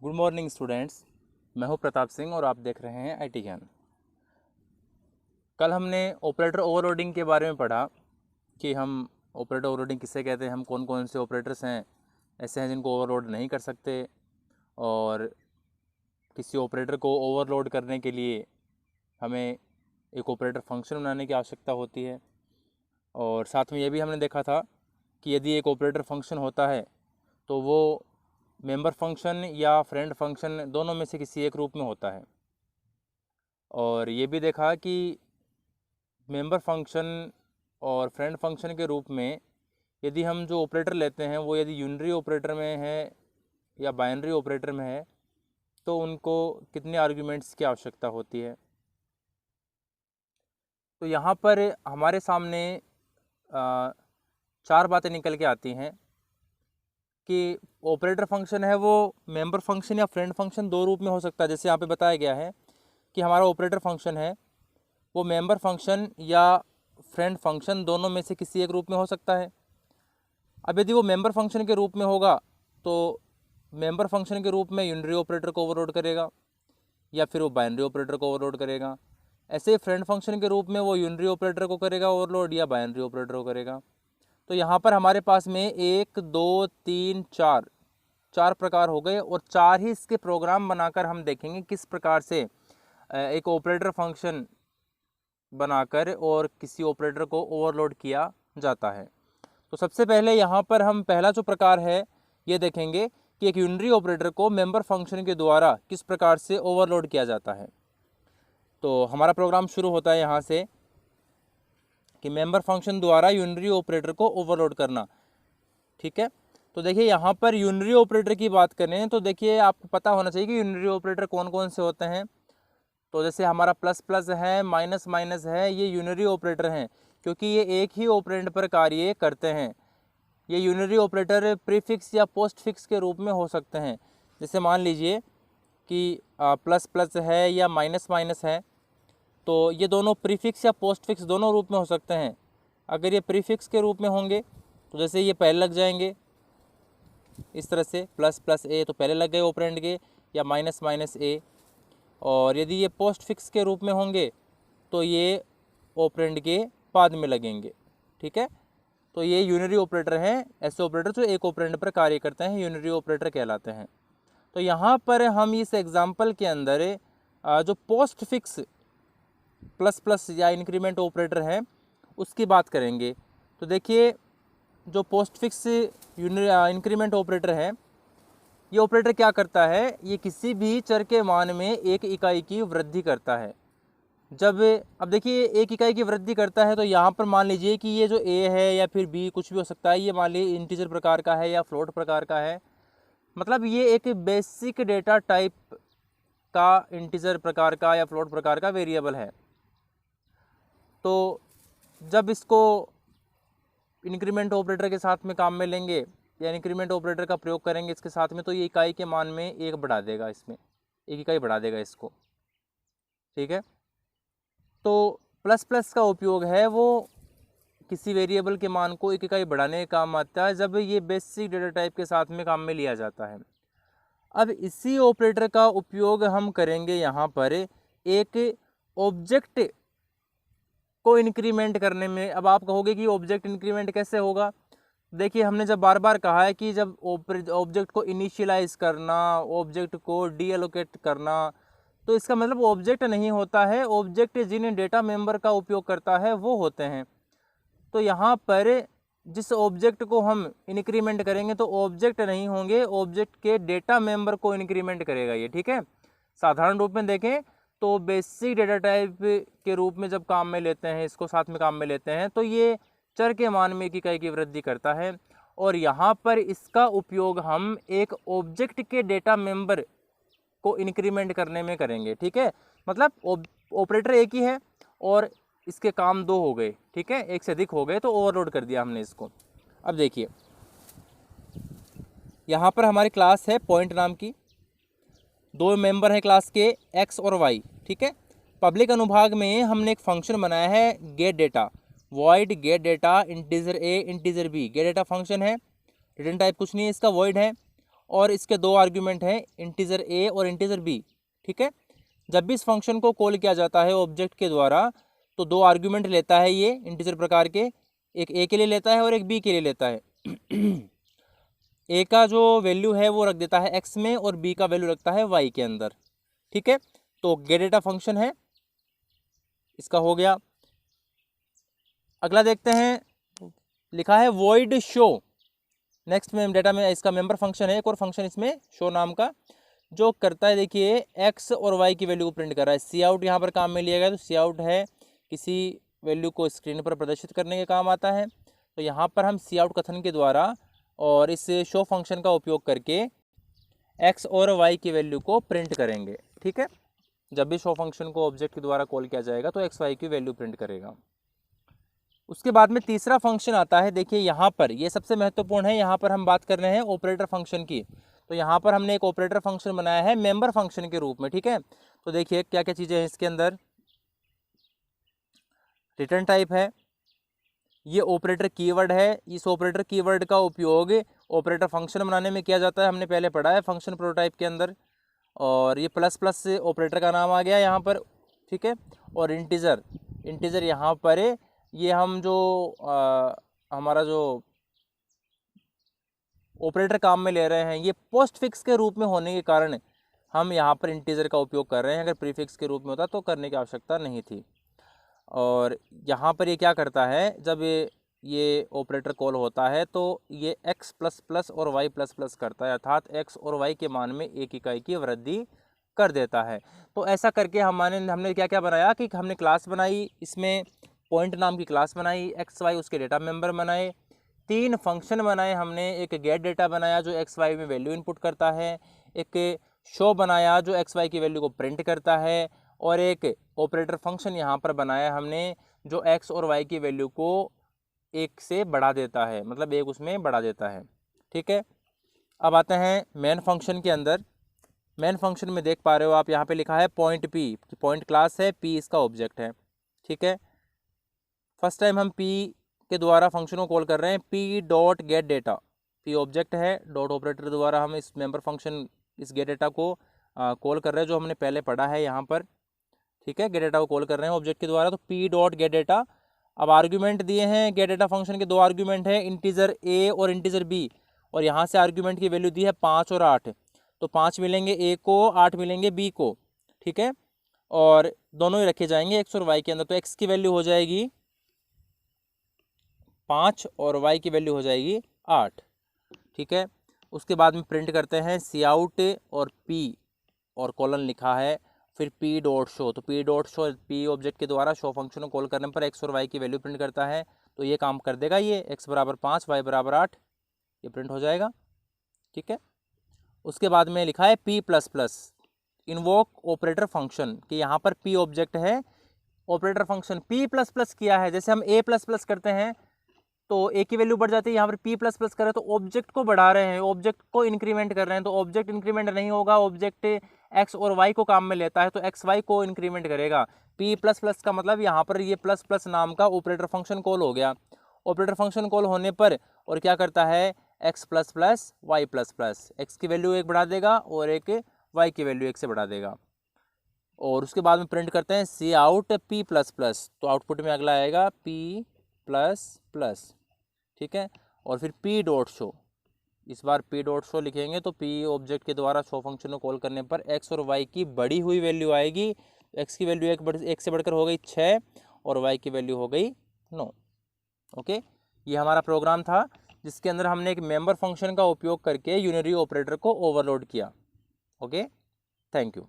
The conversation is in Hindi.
Good morning students. मैं हूं प्रताप सिंह और आप देख रहे हैं आईटी ज्ञान। कल हमने ऑपरेटर ओवरलोडिंग के बारे में पढ़ा कि हम ऑपरेटर ओवरलोडिंग किसे कहते हैं, हम कौन कौन से ऑपरेटर्स हैं ऐसे हैं जिनको ओवरलोड नहीं कर सकते, और किसी ऑपरेटर को ओवरलोड करने के लिए हमें एक ऑपरेटर फंक्शन बनाने की आवश्यकता होती है। और साथ में ये भी हमने देखा था कि यदि एक ऑपरेटर फंक्शन होता है तो वो मेंबर फंक्शन या फ्रेंड फंक्शन दोनों में से किसी एक रूप में होता है। और ये भी देखा कि मेंबर फंक्शन और फ्रेंड फंक्शन के रूप में यदि हम जो ऑपरेटर लेते हैं वो यदि यूनरी ऑपरेटर में है या बाइनरी ऑपरेटर में है तो उनको कितने आर्ग्यूमेंट्स की आवश्यकता होती है। तो यहाँ पर हमारे सामने चार बातें निकल के आती हैं कि ऑपरेटर फंक्शन है वो मेंबर फंक्शन या फ्रेंड फंक्शन दो रूप में हो सकता है। जैसे यहाँ पे बताया गया है कि हमारा ऑपरेटर फंक्शन है वो मेंबर फंक्शन या फ्रेंड फंक्शन दोनों में से किसी एक रूप में हो सकता है। अब यदि वो मेंबर फंक्शन के रूप में होगा तो मेंबर फंक्शन के रूप में यूनरी ऑपरेटर को ओवरलोड करेगा या फिर वो बाइनरी ऑपरेटर को ओवरलोड करेगा। ऐसे ही फ्रेंड फंक्शन के रूप में वो यूनरी ऑपरेटर को करेगा ओवरलोड या बाइनरी ऑपरेटर को करेगा। तो यहाँ पर हमारे पास में 1 2 3 चार प्रकार हो गए, और चार ही इसके प्रोग्राम बनाकर हम देखेंगे किस प्रकार से एक ऑपरेटर फंक्शन बनाकर और किसी ऑपरेटर को ओवरलोड किया जाता है। तो सबसे पहले यहाँ पर हम पहला जो प्रकार है ये देखेंगे कि एक यूनरी ऑपरेटर को मेंबर फंक्शन के द्वारा किस प्रकार से ओवरलोड किया जाता है। तो हमारा प्रोग्राम शुरू होता है यहाँ से कि मेंबर फंक्शन द्वारा यूनरी ऑपरेटर को ओवरलोड करना। ठीक है, तो देखिए यहाँ पर यूनरी ऑपरेटर की बात करें तो देखिए आपको पता होना चाहिए कि यूनरी ऑपरेटर कौन कौन से होते हैं। तो जैसे हमारा प्लस प्लस है, माइनस माइनस है, ये यूनरी ऑपरेटर हैं क्योंकि ये एक ही ऑपरेंड पर कार्य करते हैं। ये यूनरी ऑपरेटर प्रीफिक्स या पोस्टफिक्स के रूप में हो सकते हैं। जैसे मान लीजिए कि प्लस प्लस है या माइनस माइनस है तो ये दोनों प्रीफिक्स या पोस्टफिक्स दोनों रूप में हो सकते हैं। अगर ये प्रीफिक्स के रूप में होंगे तो जैसे ये पहले लग जाएंगे इस तरह से प्लस प्लस ए तो पहले लग गए ऑपरेंड के, या माइनस माइनस ए। और यदि ये पोस्टफिक्स के रूप में होंगे तो ये ऑपरेंड के बाद में लगेंगे। ठीक है, तो ये यूनरी ऑपरेटर हैं, ऐसे ऑपरेटर जो एक ऑपरेंड पर कार्य करते हैं यूनरी ऑपरेटर कहलाते हैं। तो यहाँ पर हम इस एग्जाम्पल के अंदर जो पोस्टफिक्स प्लस प्लस या इंक्रीमेंट ऑपरेटर है उसकी बात करेंगे। तो देखिए जो पोस्टफिक्स इंक्रीमेंट ऑपरेटर है ये ऑपरेटर क्या करता है, ये किसी भी चर के मान में एक इकाई की वृद्धि करता है। जब अब देखिए एक इकाई की वृद्धि करता है तो यहाँ पर मान लीजिए कि ये जो ए है या फिर बी कुछ भी हो सकता है, ये मान लीजिए इंटीजर प्रकार का है या फ्लोट प्रकार का है, मतलब ये एक बेसिक डेटा टाइप का इंटीजर प्रकार का या फ्लोट प्रकार का वेरिएबल है। तो जब इसको इंक्रीमेंट ऑपरेटर के साथ में काम में लेंगे या इंक्रीमेंट ऑपरेटर का प्रयोग करेंगे इसके साथ में तो ये इकाई के मान में एक बढ़ा देगा, इसमें एक इकाई बढ़ा देगा इसको। ठीक है, तो प्लस प्लस का उपयोग है वो किसी वेरिएबल के मान को एक इकाई बढ़ाने का काम आता है जब ये बेसिक डेटा टाइप के साथ में काम में लिया जाता है। अब इसी ऑपरेटर का उपयोग हम करेंगे यहाँ पर एक ऑब्जेक्ट को इंक्रीमेंट करने में। अब आप कहोगे कि ऑब्जेक्ट इंक्रीमेंट कैसे होगा। देखिए हमने जब बार बार कहा है कि जब ऑब्जेक्ट को इनिशियलाइज करना, ऑब्जेक्ट को डीएलोकेट करना, तो इसका मतलब ऑब्जेक्ट नहीं होता है, ऑब्जेक्ट जिन डेटा मेंबर का उपयोग करता है वो होते हैं। तो यहाँ पर जिस ऑब्जेक्ट को हम इंक्रीमेंट करेंगे तो ऑब्जेक्ट नहीं होंगे, ऑब्जेक्ट के डेटा मेंबर को इंक्रीमेंट करेगा ये। ठीक है, साधारण रूप में देखें तो बेसिक डेटा टाइप के रूप में जब काम में लेते हैं, इसको साथ में काम में लेते हैं तो ये चर के मान में एक इकाई की वृद्धि करता है। और यहाँ पर इसका उपयोग हम एक ऑब्जेक्ट के डेटा मेंबर को इंक्रीमेंट करने में करेंगे। ठीक है, मतलब ऑपरेटर एक ही है और इसके काम दो हो गए। ठीक है, एक से अधिक हो गए तो ओवरलोड कर दिया हमने इसको। अब देखिए यहाँ पर हमारी क्लास है पॉइंट नाम की, दो मेंबर हैं क्लास के एक्स और वाई। ठीक है, पब्लिक अनुभाग में हमने एक फंक्शन बनाया है get data, void get data integer a integer b. Get data function है, रिटर्न टाइप कुछ नहीं है इसका, वॉइड है। और इसके दो आर्ग्यूमेंट हैं, इंटीजर ए और इंटीजर बी। ठीक है, जब भी इस फंक्शन को कॉल किया जाता है ऑब्जेक्ट के द्वारा तो दो आर्ग्यूमेंट लेता है ये इंटीजर प्रकार के, एक ए के लिए लेता है और एक बी के लिए लेता है। ए का जो वैल्यू है वो रख देता है एक्स में और बी का वैल्यू रखता है वाई के अंदर। ठीक है, तो गेट डेटा फंक्शन है, इसका हो गया। अगला देखते हैं, लिखा है वॉइड शो। नेक्स्ट में डेटा में इसका मेंबर फंक्शन है, एक और फंक्शन इसमें शो नाम का, जो करता है देखिए एक्स और वाई की वैल्यू को प्रिंट कर रहा है। सी आउट यहाँ पर काम में लिया गया, तो सी आउट है किसी वैल्यू को स्क्रीन पर प्रदर्शित करने के काम आता है। तो यहाँ पर हम सी आउट कथन के द्वारा और इस शो फंक्शन का उपयोग करके एक्स और वाई की वैल्यू को प्रिंट करेंगे। ठीक है, जब भी शो फंक्शन को ऑब्जेक्ट के द्वारा कॉल किया जाएगा तो एक्स वाई की वैल्यू प्रिंट करेगा। उसके बाद में तीसरा फंक्शन आता है, देखिए यहाँ पर ये सबसे महत्वपूर्ण है। यहाँ पर हम बात कर रहे हैं ऑपरेटर फंक्शन की। तो यहाँ पर हमने एक ऑपरेटर फंक्शन बनाया है मेंबर फंक्शन के रूप में। ठीक है, तो देखिए क्या क्या चीज़ें हैं इसके अंदर। रिटर्न टाइप है, ये ऑपरेटर कीवर्ड है। इस ऑपरेटर कीवर्ड का उपयोग ऑपरेटर फंक्शन बनाने में किया जाता है, हमने पहले पढ़ा है फंक्शन प्रोटोटाइप के अंदर। और ये प्लस प्लस से ऑपरेटर का नाम आ गया यहाँ पर। ठीक है, और इंटीजर, इंटीजर यहाँ पर ये हम जो हमारा जो ऑपरेटर काम में ले रहे हैं ये पोस्ट फिक्स के रूप में होने के कारण हम यहाँ पर इंटीजर का उपयोग कर रहे हैं। अगर प्रीफिक्स के रूप में होता तो करने की आवश्यकता नहीं थी। और यहाँ पर ये क्या करता है, जब ये ऑपरेटर कॉल होता है तो ये x प्लस प्लस और y प्लस प्लस करता है, अर्थात x और y के मान में एक इकाई की वृद्धि कर देता है। तो ऐसा करके हमने क्या क्या बनाया कि हमने क्लास बनाई, इसमें पॉइंट नाम की क्लास बनाई, एक्स वाई उसके डेटा मेंबर बनाए, तीन फंक्शन बनाए हमने, एक गेट डेटा बनाया जो एक्स वाई में वैल्यू इनपुट करता है, एक शो बनाया जो एक्स वाई की वैल्यू को प्रिंट करता है, और एक ऑपरेटर फंक्शन यहाँ पर बनाया हमने जो एक्स और वाई की वैल्यू को एक से बढ़ा देता है, मतलब एक उसमें बढ़ा देता है। ठीक है, अब आते हैं मेन फंक्शन के अंदर। मेन फंक्शन में देख पा रहे हो आप यहाँ पे लिखा है पॉइंट पी, पॉइंट क्लास है, पी इसका ऑब्जेक्ट है। ठीक है, फर्स्ट टाइम हम पी के द्वारा फंक्शन को कॉल कर रहे हैं, P dot gate data, P object है, डॉट ऑपरेटर द्वारा हम इस मेंबर फंक्शन इस गेट डेटा को कॉल कर रहे हैं जो हमने पहले पढ़ा है यहाँ पर। ठीक है, गेट डेटा को कॉल कर रहे हैं ऑब्जेक्ट के द्वारा, तो पी डॉट गेट डेटा। अब आर्ग्यूमेंट दिए हैं गेट डेटा फंक्शन के, दो आर्ग्यूमेंट है, इंटीजर ए और इंटीजर बी, और यहाँ से आर्ग्यूमेंट की वैल्यू दी है 5 और 8, तो 5 मिलेंगे ए को, 8 मिलेंगे बी को। ठीक है, और दोनों ही रखे जाएंगे एक्स और वाई के अंदर, तो एक्स की वैल्यू हो जाएगी 5 और वाई की वैल्यू हो जाएगी 8। ठीक है, उसके बाद में प्रिंट करते हैं सी आउट और पी और कॉलन लिखा है, फिर पी डॉट शो, तो P dot show P object के द्वारा शो फंक्शन को कॉल करने पर एक्स और वाई की वैल्यू प्रिंट करता है। तो ये काम कर देगा, ये एक्स बराबर 5 वाई बराबर 8 ये प्रिंट हो जाएगा। ठीक है, उसके बाद में लिखा है P plus plus invoke operator function, कि यहाँ पर पी ऑब्जेक्ट है, operator function P plus plus किया है। जैसे हम ए प्लस प्लस करते हैं तो ए की वैल्यू बढ़ जाती है, यहाँ पर पी प्लस प्लस कर रहे हैं तो ऑब्जेक्ट को बढ़ा रहे हैं, ऑब्जेक्ट को इंक्रीमेंट कर रहे हैं, तो ऑब्जेक्ट इंक्रीमेंट नहीं होगा, ऑब्जेक्ट एक्स और वाई को काम में लेता है, तो एक्स वाई को इंक्रीमेंट करेगा। पी प्लस प्लस का मतलब यहाँ पर ये प्लस प्लस नाम का ऑपरेटर फंक्शन कॉल हो गया। ऑपरेटर फंक्शन कॉल होने पर और क्या करता है, x plus plus y plus plus, x की वैल्यू एक बढ़ा देगा और एक वाई की वैल्यू एक से बढ़ा देगा। और उसके बाद में प्रिंट करते हैं सी आउट पी प्लस प्लस, तो आउटपुट में अगला आएगा पी प्लस प्लस। ठीक है, और फिर पी डॉट शो, इस बार पी डॉट शो लिखेंगे तो पी ऑब्जेक्ट के द्वारा शो फंक्शन को कॉल करने पर एक्स और वाई की बढ़ी हुई वैल्यू आएगी। एक्स की वैल्यू एक से बढ़कर हो गई 6 और वाई की वैल्यू हो गई 9। ओके, ये हमारा प्रोग्राम था जिसके अंदर हमने एक मेंबर फंक्शन का उपयोग करके यूनिटरी ऑपरेटर को ओवरलोड किया। Okay, thank you.